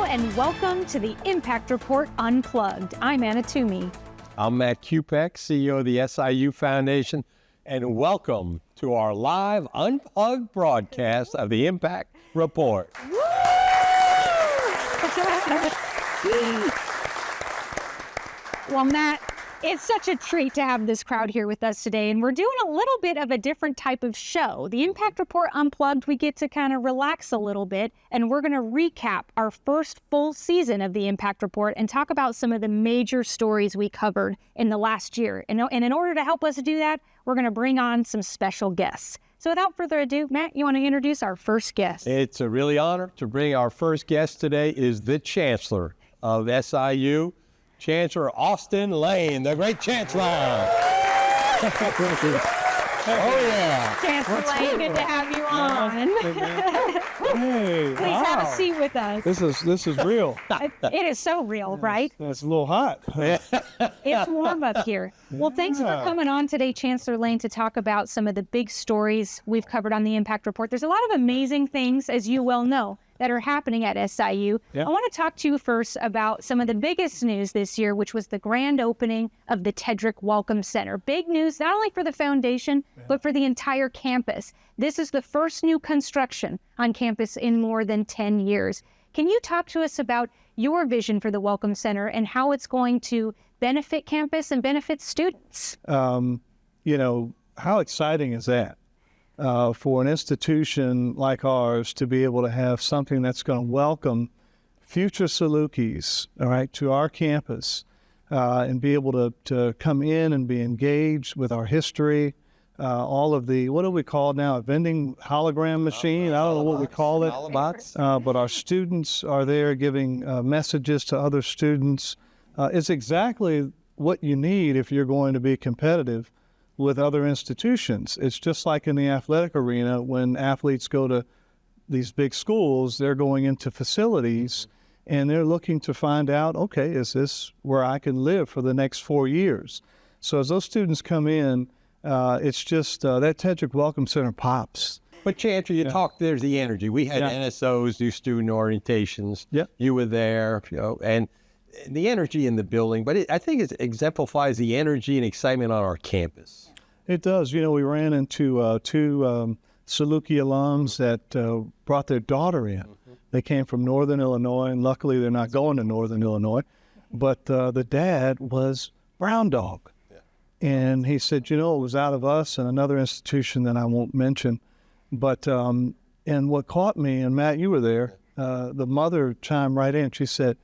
and welcome to the Impact Report Unplugged. I'm Anna Toomey. I'm Matt Kupek, CEO of the SIU Foundation, and welcome to our live Unplugged broadcast of the Impact Report. Well, Matt, it's such a treat to have this crowd here with us today, and we're doing a little bit of a different type of show. The Impact Report Unplugged, we get to kind of relax a little bit, and we're going to recap our first full season of the Impact Report and talk about some of the major stories we covered in the last year. And in order to help us do that, we're going to bring on some special guests. So without further ado, Matt, you want to introduce our first guest? It's a really honor to bring our first guest today is the Chancellor of SIU, Chancellor Austin Lane, the great Chancellor. Oh, yeah. Chancellor Lane, good to have you on. Hey, Please have a seat with us. This is real. It is so real, right? It's a little hot. It's warm up here. Well, thanks for coming on today, Chancellor Lane, to talk about some of the big stories we've covered on the Impact Report. There's a lot of amazing things, as you well know, that are happening at SIU. Yeah. I want to talk to you first about some of the biggest news this year, which was the grand opening of the Tedrick Welcome Center. Big news, not only for the foundation, but for the entire campus. This is the first new construction on campus in more than 10 years. Can you talk to us about your vision for the Welcome Center and how it's going to benefit campus and benefit students? How exciting is that? For an institution like ours to be able to have something that's going to welcome future Salukis, all right, to our campus and be able to come in and be engaged with our history, all of the, what do we call it now, a vending hologram machine? I don't know what we call it. But our students are there giving messages to other students. It's exactly what you need if you're going to be competitive with other institutions. It's just like in the athletic arena, when athletes go to these big schools, they're going into facilities and they're looking to find out, okay, is this where I can live for the next 4 years? So as those students come in, it's just that Tedrick Welcome Center pops. But Chancellor, you talked, there's the energy. We had NSOs do student orientations. Yep. You were there, and the energy in the building, but I think it exemplifies the energy and excitement on our campus. It does. We ran into two Saluki alums that brought their daughter in. They came from Northern Illinois, and luckily they're not going to Northern Illinois. But the dad was Brown Dog. And he said, it was out of us and another institution that I won't mention. But, and what caught me, and Matt, you were there, the mother chimed right in. She said,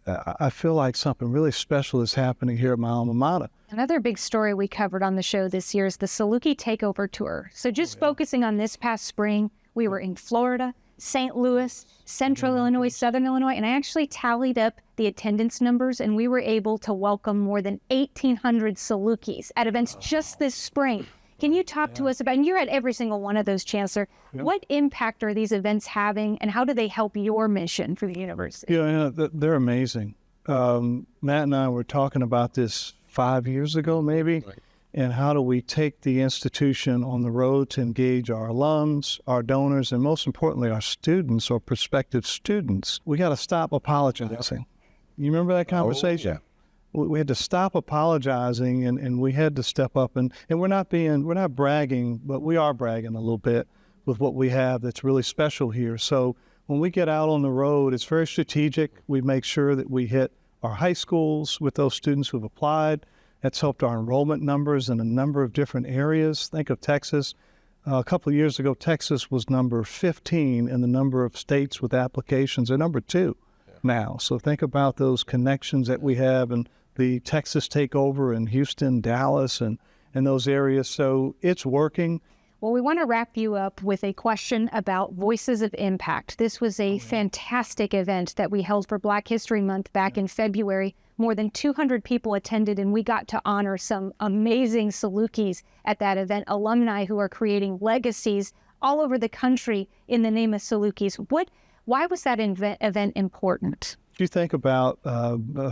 I feel like something really special is happening here at my alma mater. Another big story we covered on the show this year is the Saluki Takeover Tour. So just focusing on this past spring, we were in Florida, St. Louis, Central Illinois, Southern Illinois, and I actually tallied up the attendance numbers, and we were able to welcome more than 1,800 Salukis at events just this spring. Can you talk to us about, and you're at every single one of those, Chancellor, what impact are these events having, and how do they help your mission for the university? They're amazing. Matt and I were talking about this 5 years ago, maybe, and how do we take the institution on the road to engage our alums, our donors, and most importantly, our students or prospective students. We got to stop apologizing. You remember that conversation? Oh, yeah. We had to stop apologizing, and we had to step up, and we're not bragging, but we are bragging a little bit with what we have that's really special here. So when we get out on the road, it's very strategic. We make sure that we hit our high schools with those students who've applied. That's helped our enrollment numbers in a number of different areas. Think of Texas. A couple of years ago, Texas was number 15 in the number of states with applications. They're number 2 now. So think about those connections that we have and the Texas takeover in Houston, Dallas, and those areas. So it's working. Well, we want to wrap you up with a question about Voices of Impact. This was a fantastic event that we held for Black History Month back in February. More than 200 people attended, and we got to honor some amazing Salukis at that event, alumni who are creating legacies all over the country in the name of Salukis. Why was that event important? If you think about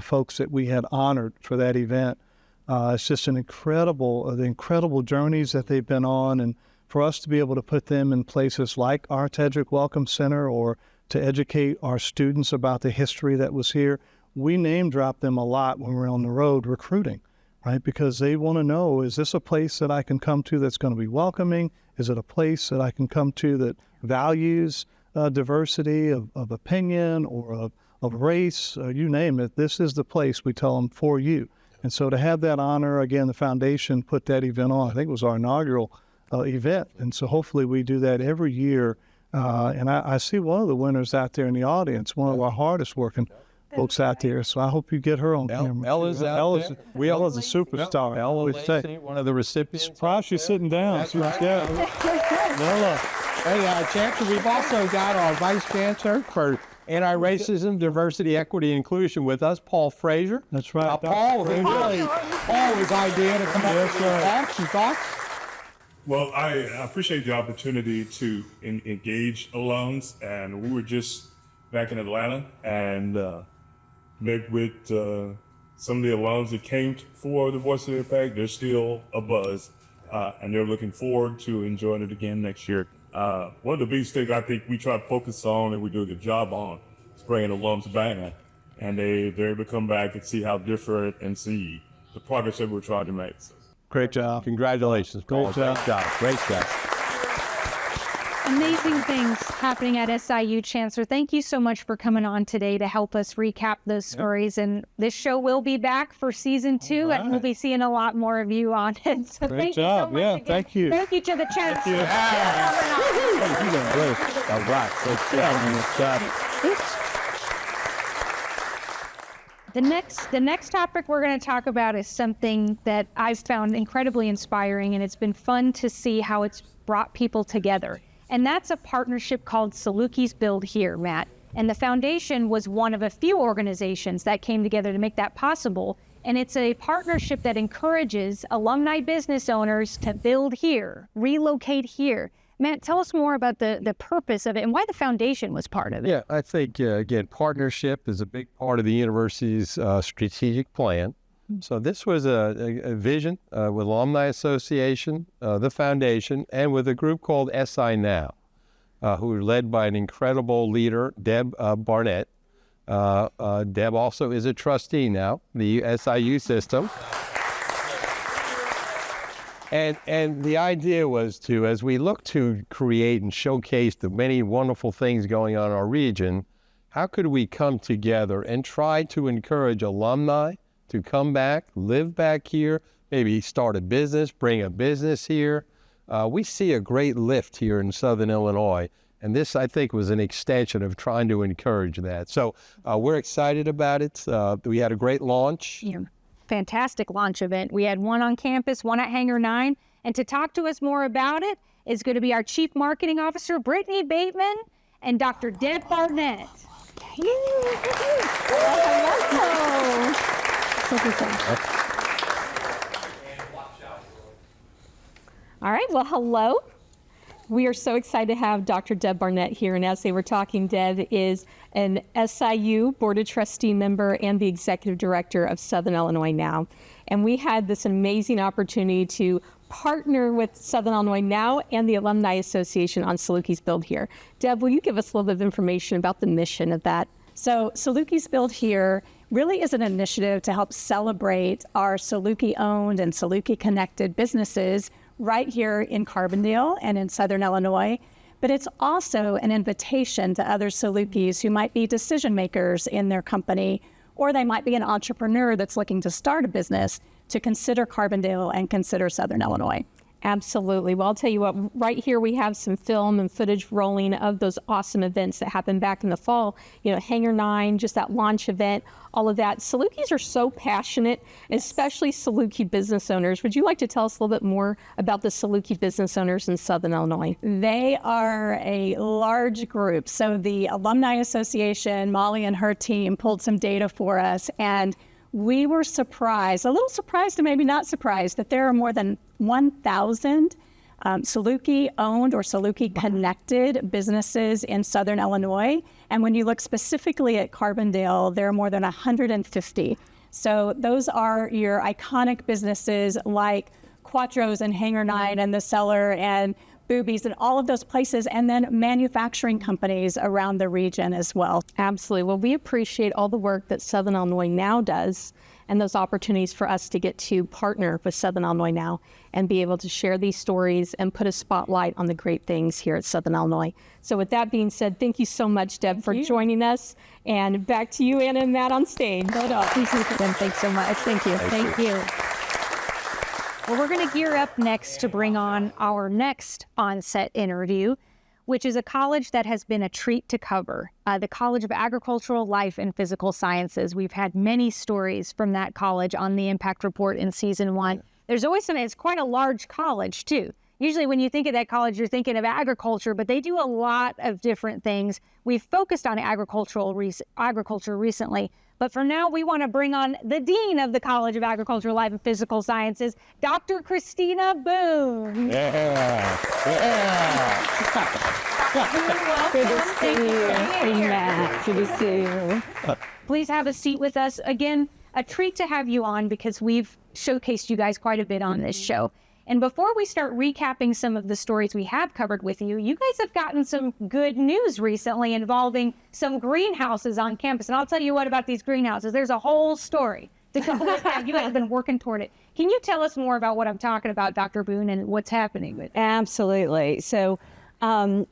folks that we had honored for that event, it's just the incredible journeys that they've been on, and for us to be able to put them in places like our Tedrick Welcome Center or to educate our students about the history that was here. We name drop them a lot when we're on the road recruiting, right? Because they want to know, is this a place that I can come to that's going to be welcoming? Is it a place that I can come to that values diversity of opinion or of race? You name it. This is the place, we tell them, for you. And so to have that honor, again, the foundation put that event on. I think it was our inaugural event. And so hopefully we do that every year. And I see one of the winners out there in the audience, one of our hardest working folks out there. So I hope you get her on camera. Ella's out there. Ella's a superstar. Ella we say. Lacey, one of the recipients. Surprised she's sitting down. That's right. Ella. Hey, Chancellor, we've also got our Vice Chancellor for Anti-Racism, Diversity, Equity, and Inclusion with us, Paul Frazier. That's right. Paul, Paul's idea to come up with thoughts and thoughts. Well, I appreciate the opportunity to engage alums, and we were just back in Atlanta and met with some of the alums that came for the Voice of the Impact. They're still abuzz, and they're looking forward to enjoying it again next year. One of the biggest things I think we try to focus on and we do a good job on is bringing alums back, and they're able to come back and see how different and see the progress that we're trying to make. So. Great job. Congratulations, Paul. Great job. Great job. Amazing things happening at SIU, Chancellor. Thank you so much for coming on today to help us recap those stories. And this show will be back for season 2, and we'll be seeing a lot more of you on it. So Great thank job. you so much again. Thank you. Thank you to the Chancellor. You done great. All right. Good job. The next topic we're going to talk about is something that I've found incredibly inspiring, and it's been fun to see how it's brought people together. And that's a partnership called Salukis Build Here, Matt. And the foundation was one of a few organizations that came together to make that possible. And it's a partnership that encourages alumni business owners to build here, relocate here. Matt, tell us more about the purpose of it and why the foundation was part of it. Yeah, I think, again, partnership is a big part of the university's strategic plan. So this was a vision with Alumni Association, the foundation, and with a group called SI Now, who are led by an incredible leader, Deb Barnett. Deb also is a trustee now, the SIU system. And the idea was to, as we look to create and showcase the many wonderful things going on in our region, how could we come together and try to encourage alumni to come back, live back here, maybe start a business, bring a business here. We see a great lift here in Southern Illinois, and this, I think, was an extension of trying to encourage that. So we're excited about it. We had a great launch. Yeah. Fantastic launch event. We had one on campus, one at Hangar 9. And to talk to us more about it is going to be our Chief Marketing Officer, Brittany Bateman, and Dr. Deb Barnett. All right, well, hello. We are so excited to have Dr. Deb Barnett here. And as they were talking, Deb is an SIU Board of Trustee member and the Executive Director of Southern Illinois Now. And we had this amazing opportunity to partner with Southern Illinois Now and the Alumni Association on Salukis Build Here. Deb, will you give us a little bit of information about the mission of that? So Salukis Build Here really is an initiative to help celebrate our Saluki-owned and Saluki-connected businesses right here in Carbondale and in Southern Illinois. But it's also an invitation to other Salukis who might be decision makers in their company, or they might be an entrepreneur that's looking to start a business, to consider Carbondale and consider Southern Illinois. Absolutely. Well, I'll tell you what, right here we have some film and footage rolling of those awesome events that happened back in the fall. You know, Hangar 9, just that launch event, all of that. Salukis are so passionate, especially Saluki business owners. Would you like to tell us a little bit more about the Saluki business owners in Southern Illinois? They are a large group. So the Alumni Association, Molly and her team pulled some data for us, and we were surprised, a little surprised and maybe not surprised, that there are more than 1,000 Saluki-owned or Saluki-connected businesses in Southern Illinois. And when you look specifically at Carbondale, there are more than 150. So those are your iconic businesses like Quattro's and Hangar 9 and The Cellar and Boobies and all of those places, and then manufacturing companies around the region as well. Absolutely. Well, we appreciate all the work that Southern Illinois Now does and those opportunities for us to get to partner with Southern Illinois Now and be able to share these stories and put a spotlight on the great things here at Southern Illinois. So with that being said, thank you so much, Deb, for joining us. And back to you, Anna and Matt, on stage. Thanks so much. Thank you. Thank you. Well, we're going to gear up next to bring on our next on-set interview, which is a college that has been a treat to cover, the College of Agricultural Life and Physical Sciences. We've had many stories from that college on the Impact Report in season 1. There's always it's quite a large college too. Usually when you think of that college, you're thinking of agriculture, but they do a lot of different things. We've focused on agriculture recently, but for now, we want to bring on the Dean of the College of Agricultural Life and Physical Sciences, Dr. Christina Boone. Yeah. Good to see you. Matt. Good to see you. Please have a seat with us. Again, a treat to have you on because we've showcased you guys quite a bit on this show. And before we start recapping some of the stories we have covered with you, you guys have gotten some good news recently involving some greenhouses on campus. And I'll tell you what about these greenhouses. There's a whole story to come with that. You guys have been working toward it. Can you tell us more about what I'm talking about, Dr. Boone, and what's happening with it? Absolutely. So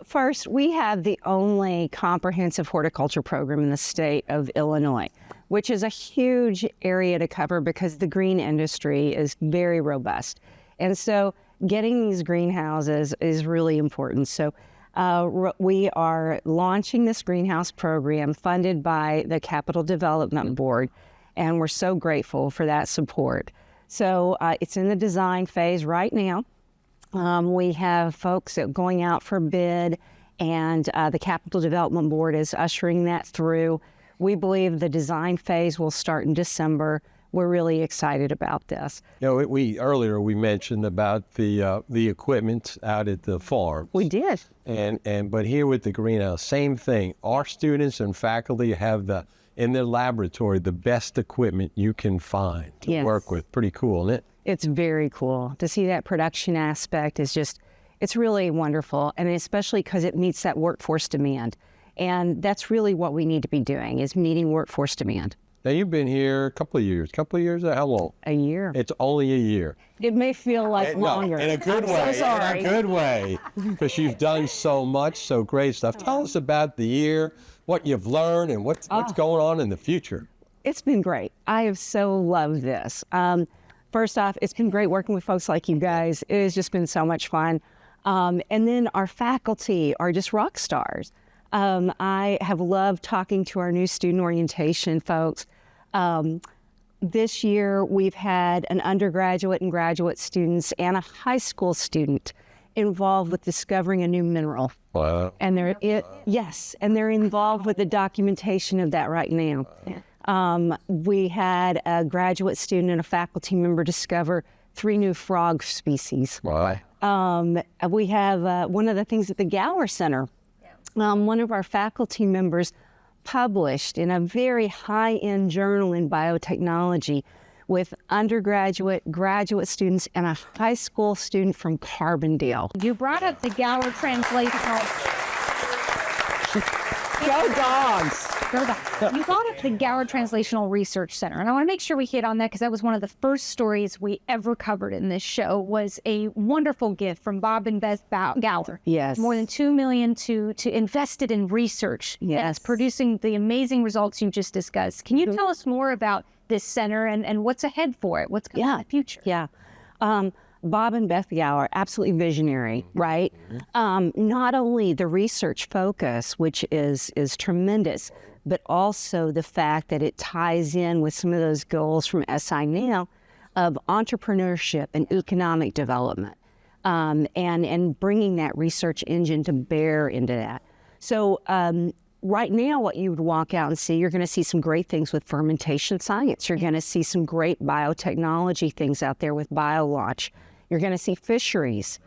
first, we have the only comprehensive horticulture program in the state of Illinois, which is a huge area to cover because the green industry is very robust. And so getting these greenhouses is really important. So we are launching this greenhouse program funded by the Capital Development Board, and we're so grateful for that support. So it's in the design phase right now. We have folks going out for bid, and the Capital Development Board is ushering that through. We believe the design phase will start in December. We're really excited about this. You know, earlier we mentioned about the equipment out at the farm. We did. But here with the greenhouse, same thing. Our students and faculty have in their laboratory the best equipment you can find to work with. Pretty cool, isn't it? It's very cool to see that production aspect. It's really wonderful, and especially because it meets that workforce demand. And that's really what we need to be doing, is meeting workforce demand. Now, you've been here a couple of years. How long? A year. It's only a year. It may feel like longer. In a good way. So sorry. In a good way. Because you've done so much, so great stuff. Tell us about the year, what you've learned, and what's going on in the future. It's been great. I have so loved this. First off, it's been great working with folks like you guys. It has just been so much fun. And then our faculty are just rock stars. I have loved talking to our new student orientation folks. This year, we've had an undergraduate and graduate students and a high school student involved with discovering a new mineral. Wow. And they're involved with the documentation of that right now. We had a graduate student and a faculty member discover 3 new frog species. Wow. We have one of the things at the Gower Center. One of our faculty members published in a very high-end journal in biotechnology with undergraduate, graduate students, and a high school student from Carbondale. You brought up the Gower Translational. Go dogs! You brought up the Gower Translational Research Center, and I want to make sure we hit on that because that was one of the first stories we ever covered in this show. Was a wonderful gift from Bob and Beth Gower. Yes. More than $2 million to invest it in research. Yes. That's producing the amazing results you just discussed. Can you tell us more about this center and what's ahead for it? What's coming in the future? Yeah. Bob and Beth Gower, absolutely visionary, right? Not only the research focus, which is tremendous, but also the fact that it ties in with some of those goals from SI Now of entrepreneurship and economic development, and bringing that research engine to bear into that. So right now, what you would walk out and see, you're going to see some great things with fermentation science. You're going to see some great biotechnology things out there with BioLaunch. You're going to see fisheries,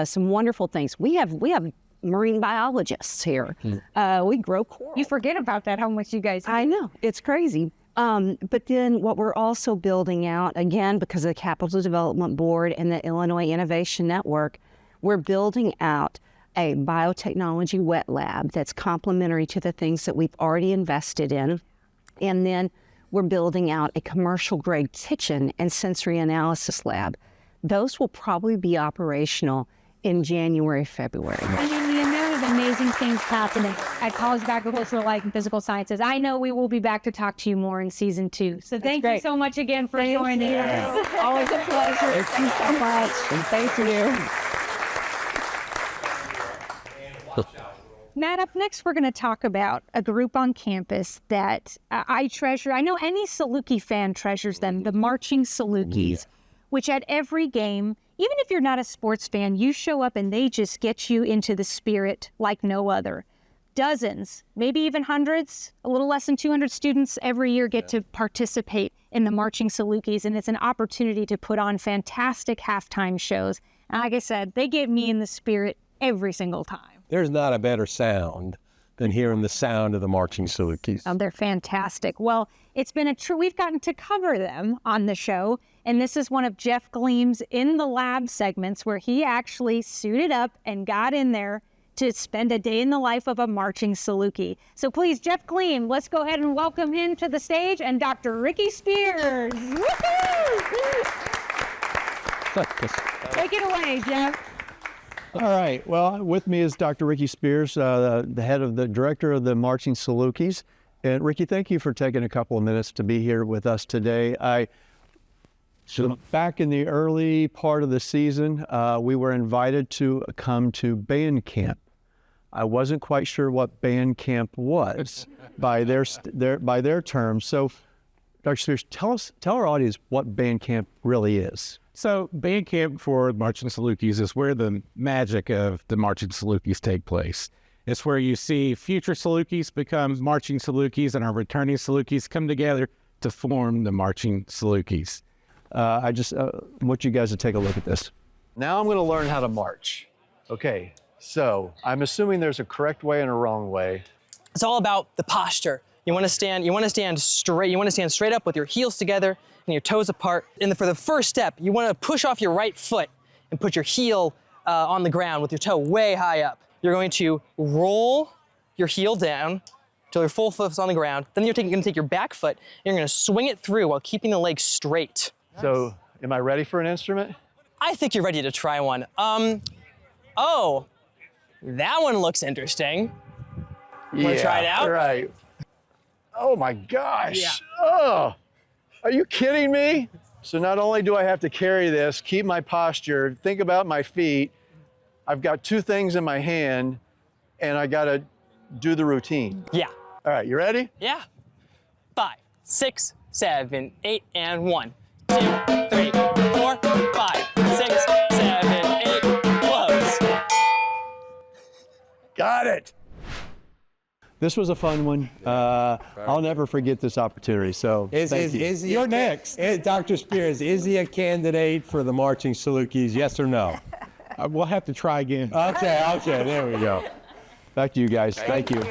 some wonderful things. We have marine biologists here. We grow coral. You forget about that, how much you guys. I know, it's crazy. But then what we're also building out, again, because of the Capital Development Board and the Illinois Innovation Network, We're building out a biotechnology wet lab that's complementary to the things that we've already invested in. And then we're building out a commercial grade kitchen and sensory analysis lab. Those will probably be operational in January, February. I mean, the amount of amazing things happening at College of Agricultural Life and Physical Sciences. I know we will be back to talk to you more in season 2. So thank you so much again for joining us. Always a pleasure. Thank you so much. And thank you. Matt, up next, we're going to talk about a group on campus that I treasure. I know any Saluki fan treasures them, the Marching Salukis, which at every game, even if you're not a sports fan, you show up and they just get you into the spirit like no other. Dozens, maybe even hundreds, a little less than 200 students every year get to participate in the Marching Salukis, and it's an opportunity to put on fantastic halftime shows. And like I said, they get me in the spirit every single time. There's not a better sound than hearing the sound of the Marching Salukis. They're fantastic. Well, it's been we've gotten to cover them on the show, and this is one of Jeff Gleam's In the Lab segments where he actually suited up and got in there to spend a day in the life of a Marching Saluki. So please, Jeff Gleam, let's go ahead and welcome him to the stage, and Dr. Ricky Spears. Take it away, Jeff. All right. Well, with me is Dr. Ricky Spears, the director of the Marching Salukis. And Ricky, thank you for taking a couple of minutes to be here with us today. Back in the early part of the season, we were invited to come to band camp. I wasn't quite sure what band camp was by their terms. So, Dr. Spears, tell our audience what band camp really is. So band camp for Marching Salukis is where the magic of the Marching Salukis take place. It's where you see future Salukis become Marching Salukis and our returning Salukis come together to form the Marching Salukis. I want you guys to take a look at this. Now I'm going to learn how to march. Okay, so I'm assuming there's a correct way and a wrong way. It's all about the posture. You want to stand straight. You want to stand straight up with your heels together and your toes apart. And for the first step, you want to push off your right foot and put your heel on the ground with your toe way high up. You're going to roll your heel down till your full foot's on the ground. Then you're going to take your back foot and you're going to swing it through while keeping the leg straight. So, am I ready for an instrument? I think you're ready to try one. Oh, that one looks interesting. Want to try it out? Right. Oh my gosh. Yeah. Oh, are you kidding me? So not only do I have to carry this, keep my posture, think about my feet, I've got two things in my hand, and I gotta do the routine. Yeah. All right, you ready? Yeah. 5, 6, 7, 8, and 1, 2, 3, 4, 5, 6, 7, 8, close. Got it. This was a fun one. I'll never forget this opportunity. So thank you. You're next. Dr. Spears, is he a candidate for the Marching Salukis, yes or no? We'll have to try again. Okay, there we go. Back to you guys. Thank you.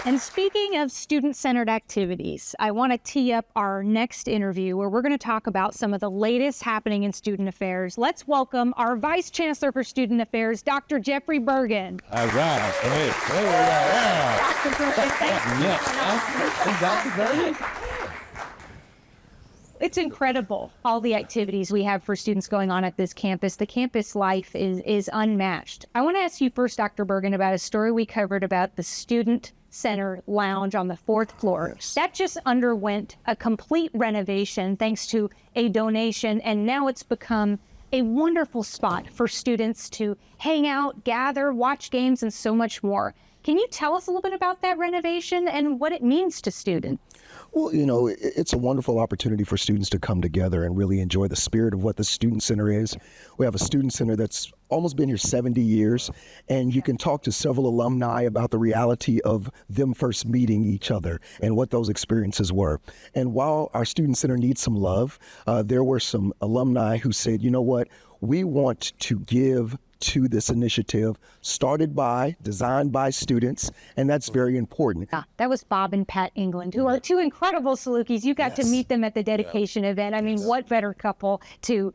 And speaking of student-centered activities, I want to tee up our next interview where we're going to talk about some of the latest happening in student affairs. Let's welcome our Vice Chancellor for Student Affairs, Dr. Jeffrey Bergen. All right. Hey, there we go. Yeah. Dr. Bergen, thank you. Yes. Dr. Bergen? It's incredible, all the activities we have for students going on at this campus. The campus life is unmatched. I want to ask you first, Dr. Bergen, about a story we covered about the Student Center Lounge on the 4th floor. That just underwent a complete renovation thanks to a donation, and now it's become a wonderful spot for students to hang out, gather, watch games, and so much more. Can you tell us a little bit about that renovation and what it means to students? Well, you know, it's a wonderful opportunity for students to come together and really enjoy the spirit of what the Student Center is. We have a Student Center that's almost been here 70 years, and you can talk to several alumni about the reality of them first meeting each other and what those experiences were. And while our Student Center needs some love, there were some alumni who said, you know what, we want to give to this initiative designed by students, and that's very important. That was Bob and Pat England, who are two incredible Salukis. You got to meet them at the dedication event. I mean, what better couple to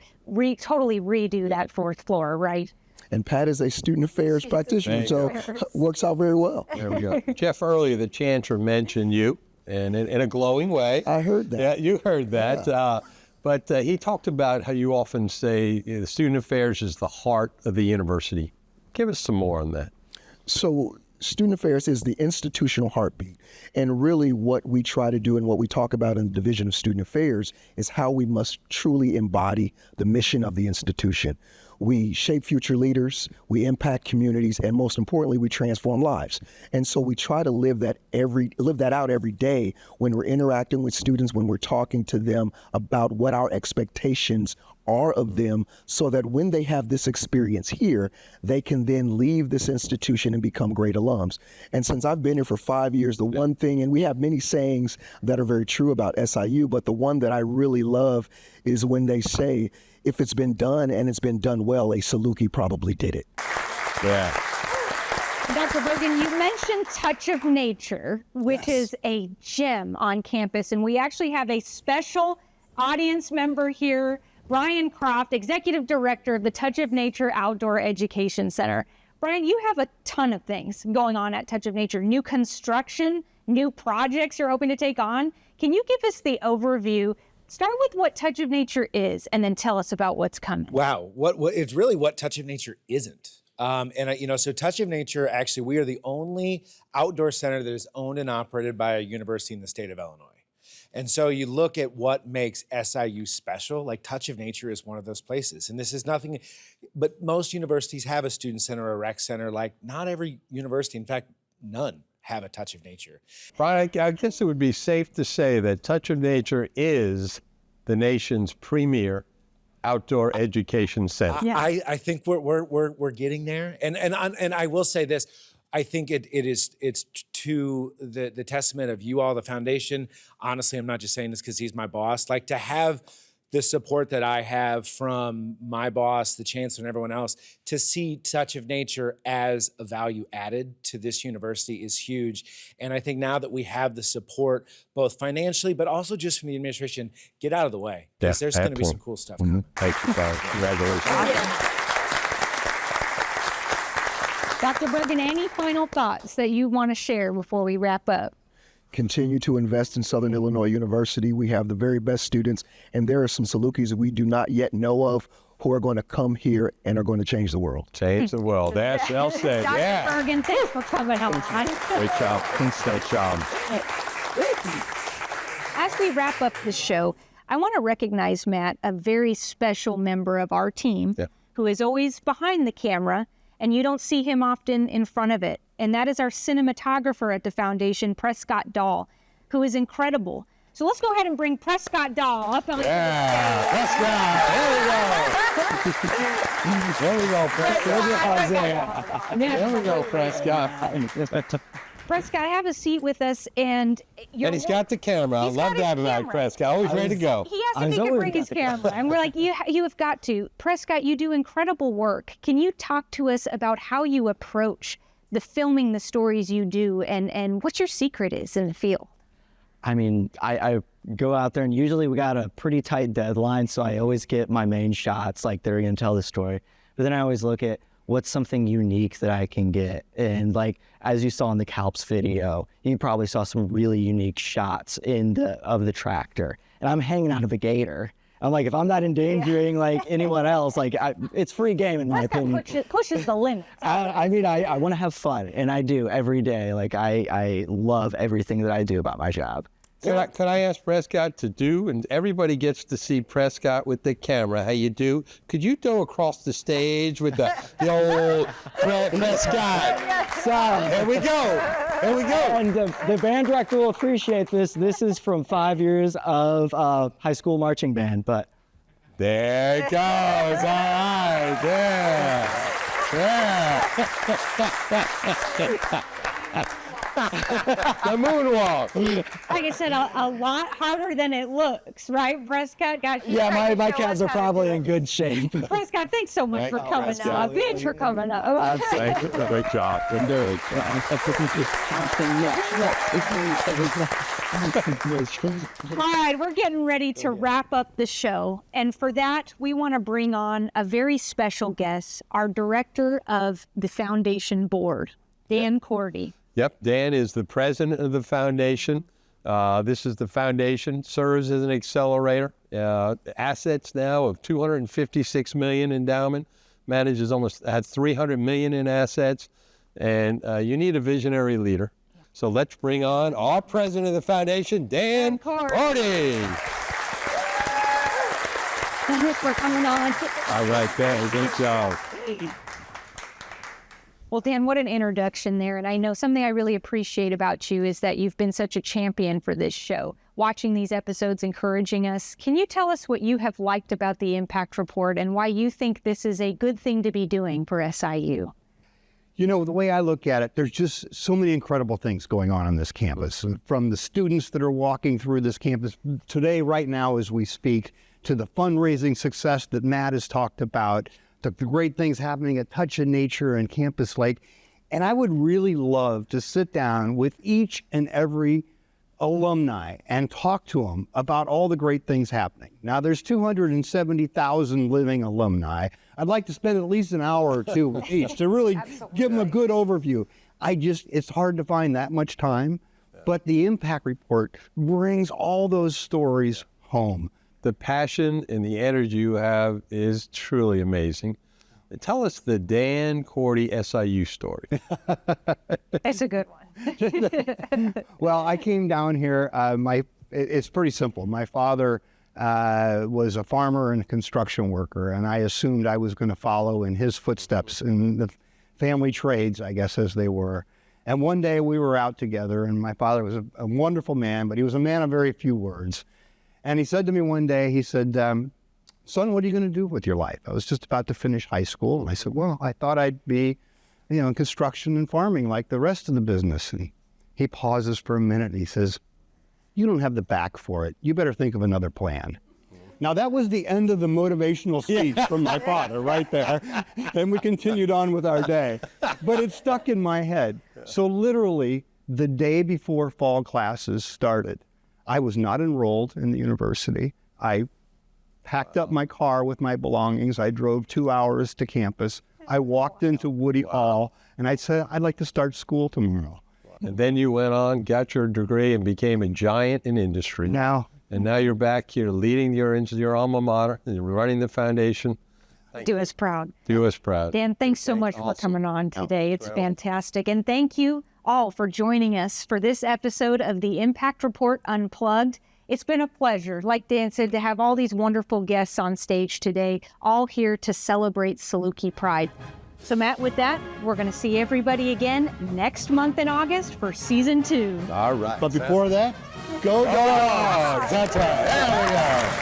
totally redo that fourth floor, right? And Pat is a student affairs practitioner, so works out very well. There we go. Jeff, earlier the chancellor mentioned you, and in a glowing way. I heard that. Yeah, you heard that. Yeah. But he talked about how you often say the student affairs is the heart of the university. Give us some more on that. So student affairs is the institutional heartbeat. And really what we try to do and what we talk about in the Division of Student Affairs is how we must truly embody the mission of the institution. We shape future leaders, we impact communities, and most importantly, we transform lives. And so we try to live that out every day when we're interacting with students, when we're talking to them about what our expectations are of them, so that when they have this experience here, they can then leave this institution and become great alums. And since I've been here for 5 years, the one thing, and we have many sayings that are very true about SIU, but the one that I really love is when they say, if it's been done and it's been done well, a Saluki probably did it. Yeah. Dr. Bergen, you mentioned Touch of Nature, which is a gem on campus, and we actually have a special audience member here, Brian Croft, Executive Director of the Touch of Nature Outdoor Education Center. Brian, you have a ton of things going on at Touch of Nature, new construction, new projects you're hoping to take on. Can you give us the overview? Start with what Touch of Nature is, and then tell us about what's coming. Wow, what it's really what Touch of Nature isn't. So Touch of Nature, actually, we are the only outdoor center that is owned and operated by a university in the state of Illinois. And so you look at what makes SIU special, like Touch of Nature is one of those places. And this is nothing, but most universities have a student center or a rec center. Like not every university, in fact, none have a Touch of Nature. Brian, I guess it would be safe to say that Touch of Nature is the nation's premier outdoor education center. I think we're getting there, and I will say this. I think it's to the testament of you all, the foundation. Honestly, I'm not just saying this because he's my boss. Like to have the support that I have from my boss, the chancellor, and everyone else, to see Touch of Nature as a value added to this university is huge. And I think now that we have the support, both financially, but also just from the administration, get out of the way. Because there's going to be some cool stuff coming. Thank you, Brian. Congratulations. Dr. Bergen, any final thoughts that you want to share before we wrap up? Continue to invest in Southern Illinois University. We have the very best students, and there are some Salukis that we do not yet know of who are going to come here and are going to change the world. Change the world. That's well said. Dr. Yeah. Bergen, thanks for coming on. Great job. Great job. As we wrap up the show, I want to recognize, Matt, a very special member of our team who is always behind the camera, and you don't see him often in front of it. And that is our cinematographer at the foundation, Prescott Dahl, who is incredible. So let's go ahead and bring Prescott Dahl up on Prescott. There we go, Prescott. There we go, Prescott. Prescott, have a seat with us, and he's got the camera. I love that about Prescott. Always ready to go. He has to bring his camera, and we're like, you have got to. Prescott, you do incredible work. Can you talk to us about how you approach the filming the stories you do, and what your secret is in the field? I mean, I go out there, and usually we got a pretty tight deadline, so I always get my main shots, like they're going to tell the story. But then I always look at what's something unique that I can get. And like, as you saw in the CALPS video, you probably saw some really unique shots of the tractor. And I'm hanging out of a gator. I'm like, if I'm not endangering like anyone else, like it's free game in my opinion. Pushes the limit. I mean, I want to have fun, and I do every day. Like I love everything that I do about my job. Could I ask Prescott to do, and everybody gets to see Prescott with the camera, how you do? Could you go across the stage with the old Prescott? So, there we go. There we go. And the band director will appreciate this. This is from 5 years of high school marching band, but. There it goes. All right. Yeah. The moonwalk. Like I said, a lot harder than it looks, right, Prescott? Gosh, you Yeah, tried to my show calves us are how to probably do in it. good shape. Prescott, thanks so much for coming up. Thanks for coming up. Thank you. Great job. Good doing. All right, we're getting ready to wrap up the show. And for that, we want to bring on a very special guest, our director of the foundation board, Dan Cordy. Yep, Dan is the president of the foundation. This is the foundation, serves as an accelerator. Assets now of $256 million endowment, manages has $300 million in assets, and you need a visionary leader. So let's bring on our president of the foundation, Dan Cordy. Thanks for coming on. All right, Dan, great job. Well, Dan, what an introduction there. And I know something I really appreciate about you is that you've been such a champion for this show, watching these episodes, encouraging us. Can you tell us what you have liked about the Impact Report and why you think this is a good thing to be doing for SIU? You know, the way I look at it, there's just so many incredible things going on this campus. From the students that are walking through this campus today, right now, as we speak, to the fundraising success that Matt has talked about, the great things happening at Touch of Nature and Campus Lake. And I would really love to sit down with each and every alumni and talk to them about all the great things happening. Now, there's 270,000 living alumni. I'd like to spend at least an hour or two with each to really give them a good overview. It's hard to find that much time, but the Impact Report brings all those stories home. The passion and the energy you have is truly amazing. Tell us the Dan Cordy SIU story. It's a good one. Well, I came down here. It's pretty simple. My father was a farmer and a construction worker, and I assumed I was going to follow in his footsteps in the family trades, I guess, as they were. And one day we were out together, and my father was a wonderful man, but he was a man of very few words. And he said to me one day, he said, son, what are you going to do with your life? I was just about to finish high school. And I said, well, I thought I'd be, in construction and farming like the rest of the business. And he pauses for a minute and he says, you don't have the back for it. You better think of another plan. Now, that was the end of the motivational speech from my father right there. And we continued on with our day. But it stuck in my head. So literally, the day before fall classes started, I was not enrolled in the university. I packed up my car with my belongings. I drove 2 hours to campus. I walked into Woody Hall, and I said, I'd like to start school tomorrow. And then you went on, got your degree, and became a giant in industry. And now you're back here leading your alma mater, and you're running the foundation. Do us proud. Do us proud. Dan, thanks so much for coming on today. It's fantastic. And thank you all for joining us for this episode of the Impact Report Unplugged. It's been a pleasure, like Dan said, to have all these wonderful guests on stage today, all here to celebrate Saluki Pride. So Matt, with that, we're going to see everybody again next month in August for season 2. All right. But before that, go Dogs! That's right. There we go.